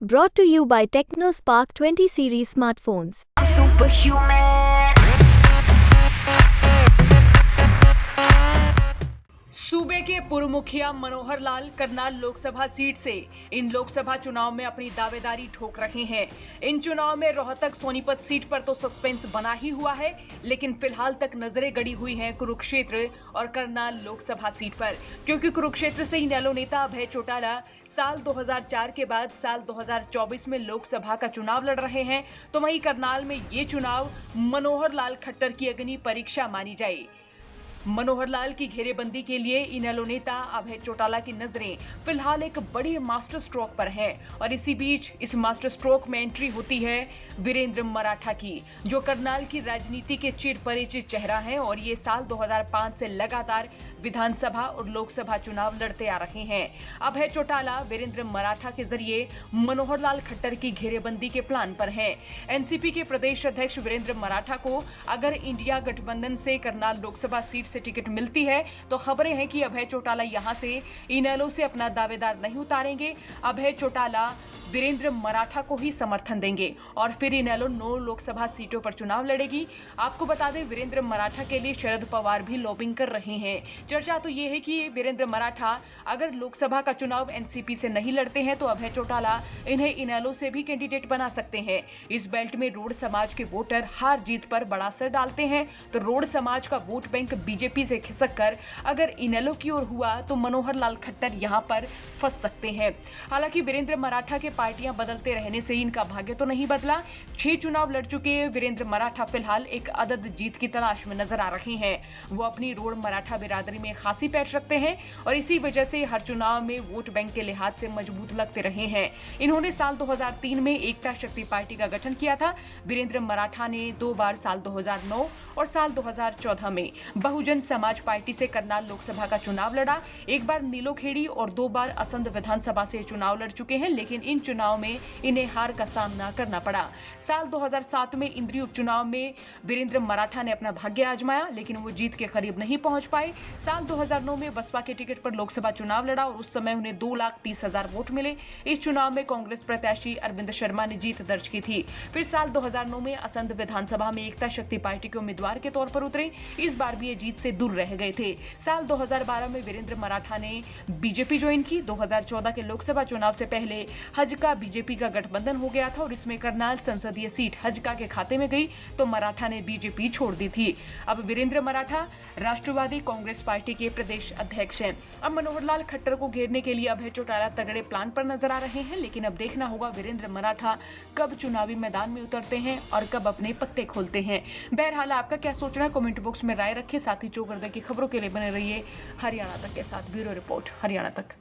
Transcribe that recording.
Brought to you by TechnoSpark 20 series smartphones. I'm superhuman. सूबे के पूर्व मुखिया मनोहर लाल करनाल लोकसभा सीट से इन लोकसभा चुनाव में अपनी दावेदारी ठोक रहे हैं। इन चुनाव में रोहतक सोनीपत सीट पर तो सस्पेंस बना ही हुआ है, लेकिन फिलहाल तक नजरें गड़ी हुई हैं कुरुक्षेत्र और करनाल लोकसभा सीट पर, क्योंकि कुरुक्षेत्र से इनेलो नेता अभय चौटाला साल 2004 के बाद साल 2024 में लोकसभा का चुनाव लड़ रहे हैं, तो वहीं करनाल में ये चुनाव मनोहर लाल खट्टर की अग्नि परीक्षा मानी जाए। मनोहर लाल की घेरेबंदी के लिए इनेलो नेता अभय चौटाला की नजरें फिलहाल एक बड़ी मास्टर स्ट्रोक पर है, और इसी बीच इस मास्टर स्ट्रोक में एंट्री होती है वीरेंद्र मराठा की, जो करनाल की राजनीति के चिर परिचित चेहरा हैं और ये साल 2005 से लगातार विधानसभा और लोकसभा चुनाव लड़ते आ रहे हैं। अभय चौटाला वीरेंद्र मराठा के जरिए मनोहर लाल खट्टर की घेरेबंदी के प्लान पर हैं। एनसीपी के प्रदेश अध्यक्ष वीरेंद्र मराठा को अगर इंडिया गठबंधन से करनाल लोकसभा सीट से टिकट मिलती है तो खबरें हैं कि अभय चौटाला यहां से इनेलो से अपना दावेदार नहीं उतारेंगे। अभय चौटाला वीरेंद्र मराठा को ही समर्थन देंगे और फिर इनेलो 9 लोकसभा सीटों पर चुनाव लड़ेगी। आपको बता दें, वीरेंद्र मराठा के लिए शरद पवार भी लॉबिंग कर रहे हैं। चर्चा तो ये है कि वीरेंद्र मराठा अगर लोकसभा का चुनाव एनसीपी से नहीं लड़ते हैं तो अभय चौटाला इन्हें इनेलो से भी कैंडिडेट बना सकते हैं। इस बेल्ट में रोड समाज के वोटर हार जीत पर बड़ा असर डालते हैं, तो रोड समाज का वोट बैंक बीजेपी से खिसक कर अगर इनेलो की ओर हुआ तो मनोहर लाल खट्टर यहां पर फंस सकते हैं। हालांकि वीरेंद्र मराठा के पार्टियां बदलते रहने से इनका भाग्य तो नहीं बदला। 6 चुनाव लड़ चुके वीरेंद्र मराठा फिलहाल एक अदद जीत की तलाश में नजर आ रहे हैं। वो अपनी रोड मराठा बिरादरी में खासी पैठ रखते हैं और इसी वजह से हर चुनाव में वोट बैंक के लिहाज से मजबूत लगते रहे हैं। इन्होंने साल 2003 में एकता शक्ति पार्टी का गठन किया था। वीरेंद्र मराठा ने 2 बार साल 2009 और साल 2014 में बहुजन समाज पार्टी से करनाल लोकसभा का चुनाव लड़ा। एक बार नीलोखेड़ी और 2 बार असंध विधानसभा से चुनाव लड़ चुके हैं, लेकिन इन चुनाव में इन्हें हार का सामना करना पड़ा। साल 2007 में इंद्री उपचुनाव में वीरेंद्र मराठा ने अपना भाग्य आजमाया, लेकिन वो जीत के करीब नहीं पहुंच पाए। साल 2009 में बसपा के टिकट पर लोकसभा चुनाव लड़ा और उस समय उन्हें 2,30,000 वोट मिले। इस चुनाव में कांग्रेस प्रत्याशी अरविंद शर्मा ने जीत दर्ज की थी। फिर साल 2009 में असंध विधानसभा में एकता शक्ति पार्टी के उम्मीदवार के तौर पर उतरे। इस बार भी ये जीत से दूर रह गए थे। साल 2012 में वीरेंद्र मराठा ने बीजेपी ज्वाइन की। 2014 के लोकसभा चुनाव से पहले हजका बीजेपी का गठबंधन हो गया था और इसमें करनाल संसदीय सीट हजका के खाते में गई तो मराठा ने बीजेपी छोड़ दी थी। अब वीरेंद्र मराठा राष्ट्रवादी कांग्रेस पार्टी के प्रदेश अध्यक्ष हैं। अब मनोहर लाल खट्टर को घेरने के लिए अभय चौटाला तगड़े प्लान पर नजर आ रहे हैं, लेकिन अब देखना होगा वीरेंद्र मराठा कब चुनावी मैदान में उतरते हैं और कब अपने पत्ते खोलते हैं। बहरहाल आपका क्या सोचना है कमेंट बॉक्स में राय रखें। साथ ही चौगरदे की खबरों के लिए बने रहिए हरियाणा तक के साथ। ब्यूरो रिपोर्ट हरियाणा तक।